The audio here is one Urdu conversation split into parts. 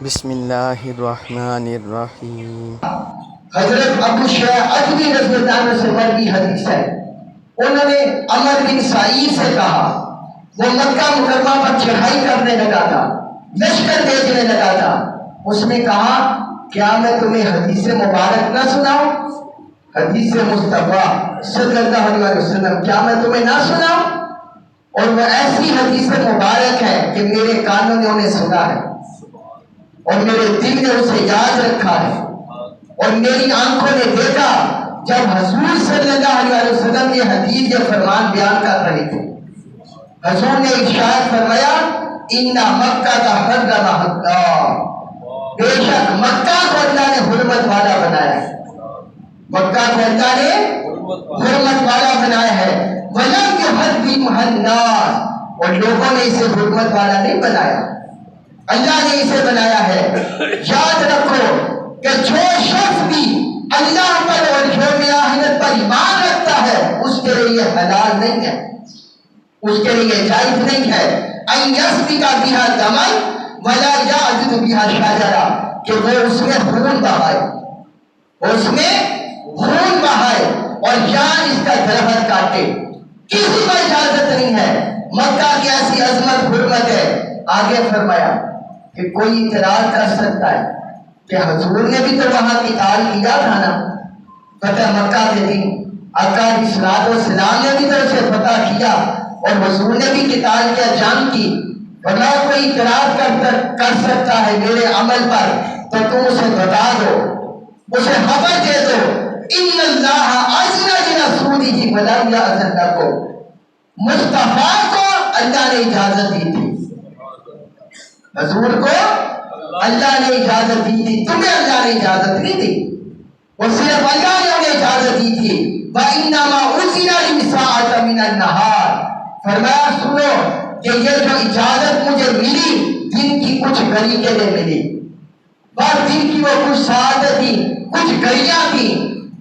بسم اللہ الرحمن الرحیم۔ حضرت ابو شیخ عجمی رضی اللہ عنہ سے مروی حدیث ہے، انہوں نے عمر بن سعید سے کہا، وہ مکہ مکرمہ پر چڑھائی کرنے لگا تھا، لشکر بھیجنے لگا تھا، اس نے کہا کیا میں تمہیں حدیث مبارک نہ سناؤں؟ حدیث مصطفیٰ صلی اللہ علیہ وسلم کیا میں تمہیں نہ سناؤں؟ اور وہ ایسی حدیث مبارک ہے کہ میرے کانوں نے انہیں سنا ہے اور میرے دل نے اسے یاد رکھا ہے، اور میری آنکھوں نے دیکھا جب حضور صلی اللہ علیہ وسلم یہ حدیث یہ فرمان بیان کر رہے تھے۔ حضور نے ارشاد فرمایا ان مکہ کا حرم اللہ، بے شک مکہ کو اللہ نے حرمت والا بنایا ہے، مکہ کو اللہ نے حرمت والا بنایا ہے، وَلَمْ يُحَرِّمْهَا النَّاسُ، اور لوگوں نے اسے حرمت والا نہیں بنایا، اللہ نے اسے بنایا ہے۔ یاد رکھو کہ جو شخص بھی اللہ پر اور یوم آخرت پر ایمان رکھتا ہے اس کے لیے یہ حلال نہیں ہے، اس کے لیے جائز نہیں ہے ان یسفک بہا دما ولا یعضد بہا شجرا، کہ وہ اس میں خون بہائے، اس میں خون بہائے اور یا اس کا درخت کاٹے، کسی کو اجازت نہیں ہے۔ مکہ کی ایسی عظمت حرمت ہے۔ آگے فرمایا کہ کوئی اعتراض کر سکتا ہے کہ حضور نے بھی تو وہاں قتال کیا تھا نا فتح مکہ کے دن، آقا علیہ الصلوۃ والسلام نے بھی تو اسے فتح کیا اور حضور نے بھی قتال کیا، جنگ کی، ورنہ کوئی اعتراض کر سکتا ہے میرے عمل پر تو تم اسے بتا دو، اسے خبر دے دو ان اللہ اذن لرسولہ ولم یأذن لکم، مصطفیٰ کو اللہ نے اجازت دی تھی، حضور کو اللہ نے اجازت دی تھی، تمہیں اللہ نے اجازت نہیں دی، اور صرف اللہ نے انہیں اجازت دی تھی۔ وَإِنَّمَا أُذِنَ لِلسَّاعَةِ مِنَ النَّهَارِ، فرمایا سنو کہ یہ جو اجازت مجھے ملی دن کی کچھ گھڑی کے لیے ملی، بس دن کی وہ کچھ ساعتیں تھی، کچھ گھڑیاں تھی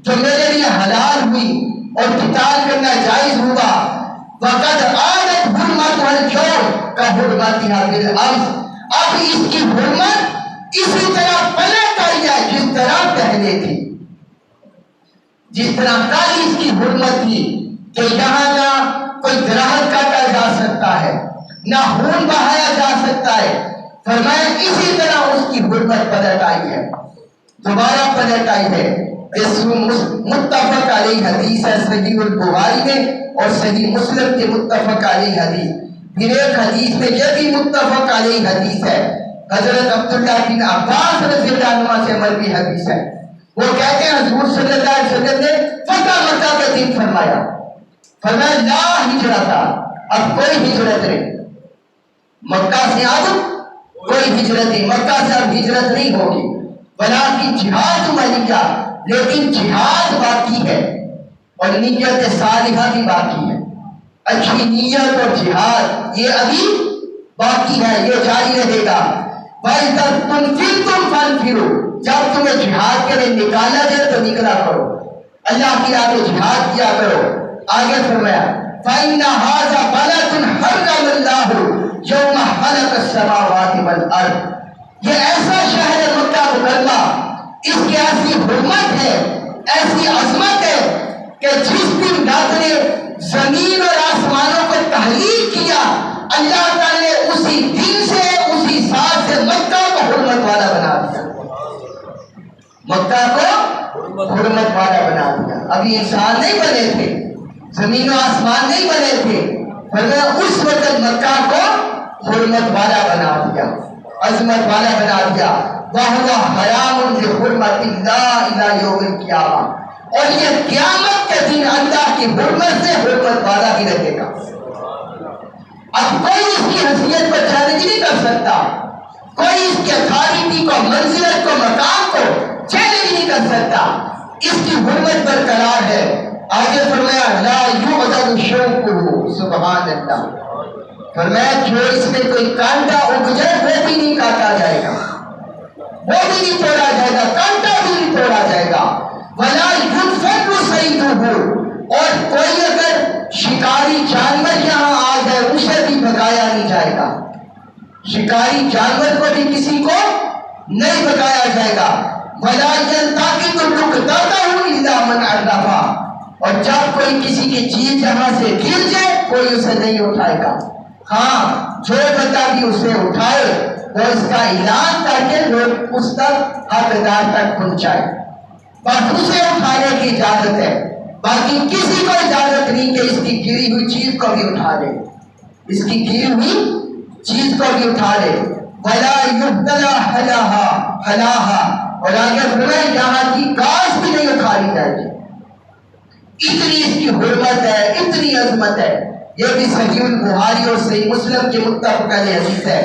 جو میرے لیے حلال ہوئی اور قتال کرنا جائز ہوا۔ وَقَدْ عَادَتْ حُرْمَتُهَا الْيَوْمَ كَحُرْمَتِهَا بِالْأَمْسِ، اب اس کی حرمت اسی طرح پلٹ آئی ہے جس طرح پہلے تھی، جس طرح کل اس کی حرمت تھی کہ یہاں نہ کوئی درخت کاٹا جا سکتا ہے نہ خون بہایا جا سکتا ہے، فرمایا اسی طرح اس کی حرمت پلٹ آئی ہے، دوبارہ پلٹ آئی ہے۔ اس متفق علیہ حدیث ہے صحیح البخاری میں اور صحیح مسلم کے متفق علیہ حدیث۔ پھر ایک حدیث میں یہ بھی متفق علیہ حدیث ہے، حضرت عبداللہ بن عباس رضی اللہ عنہ سے مروی حدیث ہے، وہ کہتے ہیں حضور صلی اللہ علیہ وسلم نے فتح مکہ کے دن فرمایا لا ہجرت، اب کوئی ہجرت نہیں، مکہ سے اب کوئی ہجرت نہیں، مکہ سے اب ہجرت نہیں ہوگی، بلکہ جہاد ملیہ، لیکن جہاد باقی ہے اور نیت صالحہ بھی باقی ہے، اچھی نیت اور جہاد یہ ابھی باقی ہے، یہ جاری رہے گا۔ وَإِذَا تُنْفِرْتُمْ فَانْفِرُوا، جب تمہیں جہاد کے لیے نکالا جائے تو نکلا کرو، اللہ کی راہ میں جہاد کیا کرو۔ آگے فرمایا فَإِنَّ هَذَا بَلَدٌ حَرَّمَ اللَّهُ يَوْمَ خَلَقَ السَّمَاوَاتِ وَالْأَرْضِ، یہ ایسا شہر ہے مکہ مکرمہ، اس کی ایسی حرمت ہے، ایسی عظمت ہے کہ جس دن رب نے زمین اور آسمانوں کو تحلیل کیا، اللہ تعالی نے اسی دن سے اسی سال سے مکہ کو حرمت والا بنا دیا، مکہ کو حرمت والا بنا دیا۔ ابھی انسان نہیں بنے تھے، زمین و آسمان نہیں بنے تھے، فرمایا اس وقت مکہ کو حرمت والا بنا دیا، عظمت والا بنا دیا۔ وَهُوَ حَرَامٌ بِحُرْمَتِ اللَّهِ إِلَى يَوْمِ الْقِيَامَةِ، اور یہ قیامت کے دن اللہ کی حرمت سے حرمت والا ہی رہے گا، اب کوئی اس کی حیثیت پر چیلنج نہیں کر سکتا، کوئی اس کی اتھارٹی کو، منزلت کو، مقام کو چیلنج نہیں کر سکتا، اس کی حرمت برقرار ہے۔ آگے فرمایا لا یعضد شوکہ، سبحان اللہ، فرمایا جو اس میں کوئی کانٹا اگ جائے وہ بھی نہیں کاٹا جائے گا، وہ بھی نہیں توڑا جائے گا، کانٹا بھی نہیں توڑا جائے گا۔ ولا ينفر صیدہ، اور کوئی اگر شکاری جانور یہاں آ جائے اسے بھی بھگایا نہیں جائے گا، شکاری جانور کو بھی کسی کو نہیں بتایا جائے گا ولا ينتقد لقطته الا من عرفا، اور جب کوئی کسی کی چیز یہاں سے گر جائے کوئی اسے نہیں اٹھائے گا، ہاں جو بندہ بھی اسے اٹھائے وہ اس کا اعلان کر کے لوگ اس تک حقدار تک پہنچائے، بس اسے اٹھانے کی اجازت ہے، باقی کسی کو اجازت نہیں کہ اس کی گری ہوئی چیز کو بھی اٹھا لے، اس کی گری ہوئی چیز کو بھی اٹھا لے، ولا یبتلا حلاہا، اور آگے فرمائے یہاں کی گھاس بھی نہیں اکھاڑی جائے گی، اتنی اس کی حرمت ہے، اتنی عظمت ہے۔ یہ بھی صحیح البخاری اور صحیح مسلم کے متفق علیہ حدیث ہے۔